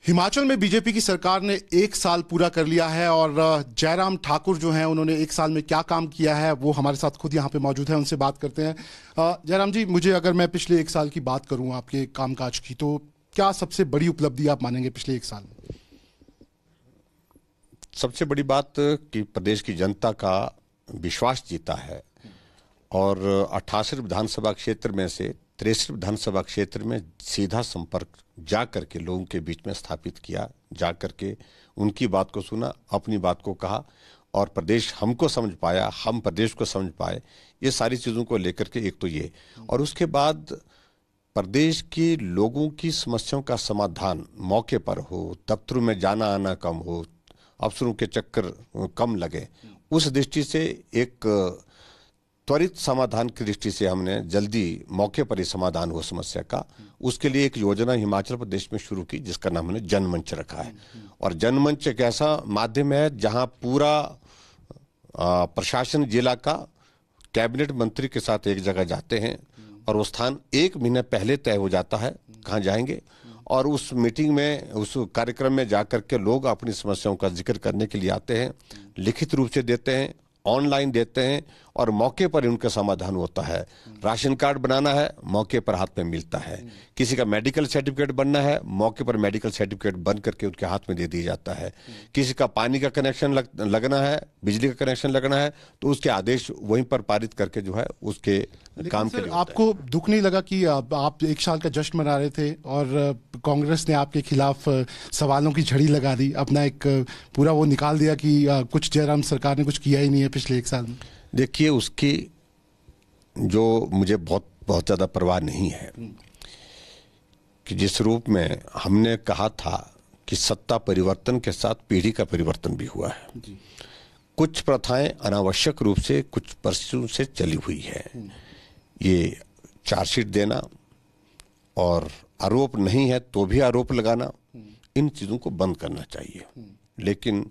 हिमाचल में बीजेपी की सरकार ने 1 साल पूरा कर लिया है और जयराम ठाकुर जो हैं उन्होंने 1 साल में क्या काम किया है वो हमारे साथ खुद यहाँ पे मौजूद है, उनसे बात करते हैं। जयराम जी, मुझे अगर मैं पिछले 1 साल की बात करूँ आपके कामकाज की, तो क्या सबसे बड़ी उपलब्धि आप मानेंगे पिछले 1 साल में? सबसे बड़ी बात कि प्रदेश की जनता का विश्वास जीता है और 88 विधानसभा क्षेत्र में से 63 विधानसभा क्षेत्र में सीधा संपर्क जा करके लोगों के बीच में स्थापित किया, जा करके उनकी बात को सुना, अपनी बात को कहा और प्रदेश हमको समझ पाया, हम प्रदेश को समझ पाए। ये सारी चीज़ों को लेकर के एक तो ये, और उसके बाद प्रदेश के लोगों की समस्याओं का समाधान मौके पर हो, दफ्तरों में जाना आना कम हो, अफसरों के चक्कर कम लगे, उस दृष्टि से एक त्वरित समाधान की दृष्टि से हमने जल्दी मौके पर ही समाधान हो समस्या का, उसके लिए एक योजना हिमाचल प्रदेश में शुरू की जिसका नाम हमने जनमंच रखा है। और जनमंच एक ऐसा माध्यम है जहां पूरा प्रशासन जिला का कैबिनेट मंत्री के साथ एक जगह जाते हैं और वो स्थान 1 महीने पहले तय हो जाता है कहाँ जाएंगे, और उस मीटिंग में, उस कार्यक्रम में जाकर के लोग अपनी समस्याओं का जिक्र करने के लिए आते हैं, लिखित रूप से देते हैं, ऑनलाइन देते हैं और मौके पर उनका समाधान होता है। राशन कार्ड बनाना है, मौके पर हाथ में मिलता है। किसी का मेडिकल सर्टिफिकेट बनना है, मौके पर मेडिकल सर्टिफिकेट बन करके उनके हाथ में दे दिया जाता है। किसी का पानी का कनेक्शन लगना है, बिजली का कनेक्शन लगना है, तो उसके आदेश वहीं पर पारित करके जो है उसके काम के लिए। आपको दुख नहीं लगा कि आप 1 साल का जश्न मना रहे थे और कांग्रेस ने आपके खिलाफ सवालों की झड़ी लगा दी, अपना एक पूरा वो निकाल दिया कि कुछ जयराम सरकार ने कुछ किया ही नहीं है पिछले 1 साल में? देखिए, उसकी जो मुझे बहुत ज़्यादा परवाह नहीं है कि जिस रूप में हमने कहा था कि सत्ता परिवर्तन के साथ पीढ़ी का परिवर्तन भी हुआ है जी। कुछ प्रथाएं अनावश्यक रूप से कुछ वर्षों से चली हुई है। ये चार्जशीट देना और आरोप नहीं है तो भी आरोप लगाना, इन चीज़ों को बंद करना चाहिए। लेकिन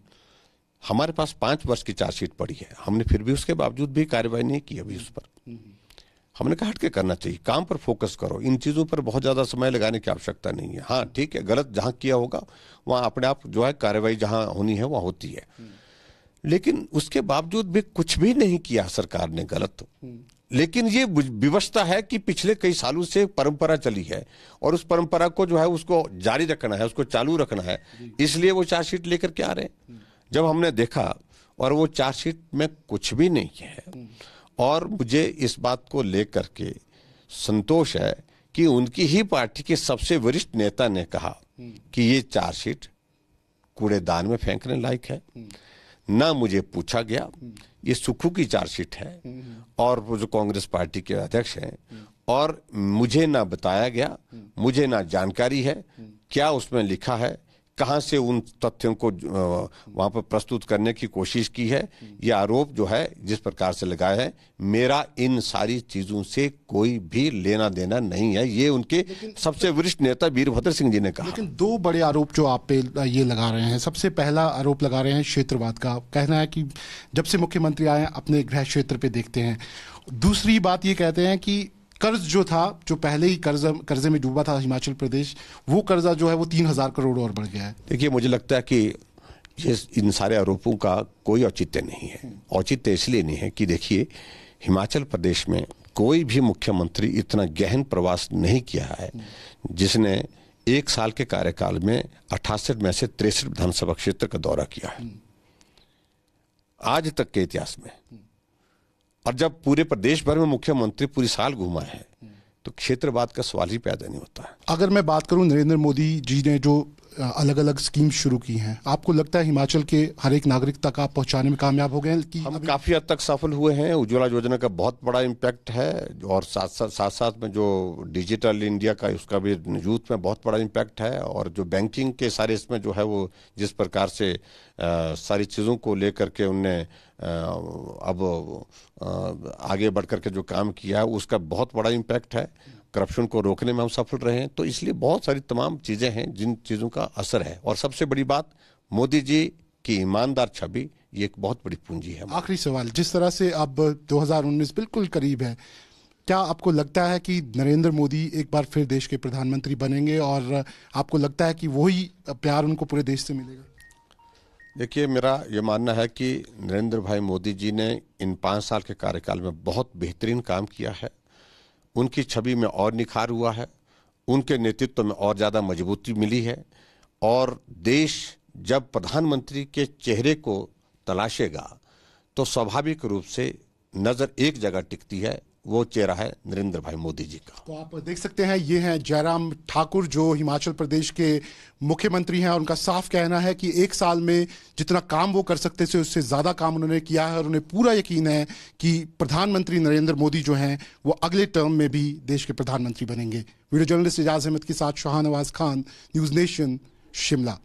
हमारे पास 5 वर्ष की चार्जशीट पड़ी है, हमने फिर भी उसके बावजूद भी कार्रवाई नहीं की अभी उस पर। हमने कहा हट के करना चाहिए, काम पर फोकस करो, इन चीज़ों पर बहुत ज़्यादा समय लगाने की आवश्यकता नहीं है। हाँ ठीक है, गलत जहाँ किया होगा वहाँ अपने आप जो है कार्रवाई जहाँ होनी है वहाँ होती है, लेकिन उसके बावजूद भी कुछ भी नहीं किया सरकार ने गलत। लेकिन ये विवशता है कि पिछले कई सालों से परंपरा चली है और उस परंपरा को जो है उसको जारी रखना है, उसको चालू रखना है, इसलिए वो चार्जशीट लेकर के आ रहे हैं। जब हमने देखा और वो चार्जशीट में कुछ भी नहीं है, और मुझे इस बात को लेकर के संतोष है कि उनकी ही पार्टी के सबसे वरिष्ठ नेता ने कहा कि ये चार्जशीट कूड़ेदान में फेंकने लायक है। ना मुझे पूछा गया, ये सुक्खू की चार्जशीट है और वो जो कांग्रेस पार्टी के अध्यक्ष हैं, और मुझे ना बताया गया, मुझे ना जानकारी है क्या उसमें लिखा है, कहां से उन तथ्यों को वहां पर प्रस्तुत करने की कोशिश की है। यह आरोप जो है जिस प्रकार से लगाया है, मेरा इन सारी चीजों से कोई भी लेना देना नहीं है, ये उनके सबसे वरिष्ठ नेता वीरभद्र सिंह जी ने कहा। लेकिन 2 बड़े आरोप जो आप पे ये लगा रहे हैं, सबसे पहला आरोप लगा रहे हैं क्षेत्रवाद का, कहना है कि जब से मुख्यमंत्री आए अपने गृह क्षेत्र पे देखते हैं। दूसरी बात ये कहते हैं कि कर्ज जो था, जो पहले ही कर्जे में डूबा था हिमाचल प्रदेश, वो कर्जा जो है वो 3000 करोड़ और बढ़ गया है। देखिए, मुझे लगता है कि ये इन सारे आरोपों का कोई औचित्य नहीं है। औचित्य इसलिए नहीं है कि देखिए, हिमाचल प्रदेश में कोई भी मुख्यमंत्री इतना गहन प्रवास नहीं किया है जिसने 1 साल के कार्यकाल में 68 में से 63 विधानसभा क्षेत्र का दौरा किया है आज तक के इतिहास में। और जब पूरे प्रदेश भर में मुख्यमंत्री पूरी साल घूमा है तो क्षेत्रवाद का सवाल ही पैदा नहीं होता है। अगर मैं बात करूं, नरेंद्र मोदी जी ने जो अलग अलग स्कीम शुरू की हैं, आपको लगता है हिमाचल के हर एक नागरिक तक आप पहुंचाने में कामयाब हो गए हैं? कि हम काफी हद तक सफल हुए हैं। उज्ज्वला योजना का बहुत बड़ा इम्पैक्ट है और साथ में जो डिजिटल इंडिया का, उसका भी यूथ में बहुत बड़ा इम्पैक्ट है, और जो बैंकिंग के सारे इसमें जो है वो जिस प्रकार से सारी चीज़ों को लेकर के उनने अब आगे बढ़ कर के जो काम किया है उसका बहुत बड़ा इम्पैक्ट है। करप्शन को रोकने में हम सफल रहे हैं, तो इसलिए बहुत सारी तमाम चीज़ें हैं जिन चीज़ों का असर है। और सबसे बड़ी बात, मोदी जी की ईमानदार छवि, ये एक बहुत बड़ी पूंजी है। आखिरी सवाल, जिस तरह से अब 2019 बिल्कुल करीब है, क्या आपको लगता है कि नरेंद्र मोदी एक बार फिर देश के प्रधानमंत्री बनेंगे और आपको लगता है कि वही प्यार उनको पूरे देश से मिलेगा? देखिए, मेरा ये मानना है कि नरेंद्र भाई मोदी जी ने इन 5 साल के कार्यकाल में बहुत बेहतरीन काम किया है। उनकी छवि में और निखार हुआ है, उनके नेतृत्व में और ज़्यादा मजबूती मिली है और देश जब प्रधानमंत्री के चेहरे को तलाशेगा तो स्वाभाविक रूप से नज़र एक जगह टिकती है, वो चेहरा है नरेंद्र भाई मोदी जी का। तो आप देख सकते हैं, ये हैं जयराम ठाकुर जो हिमाचल प्रदेश के मुख्यमंत्री हैं और उनका साफ कहना है कि 1 साल में जितना काम वो कर सकते थे उससे ज़्यादा काम उन्होंने किया है और उन्हें पूरा यकीन है कि प्रधानमंत्री नरेंद्र मोदी जो हैं वो अगले टर्म में भी देश के प्रधानमंत्री बनेंगे। वीडियो जर्नलिस्ट एजाज अहमद के साथ शाहनवाज खान, न्यूज़ नेशन, शिमला।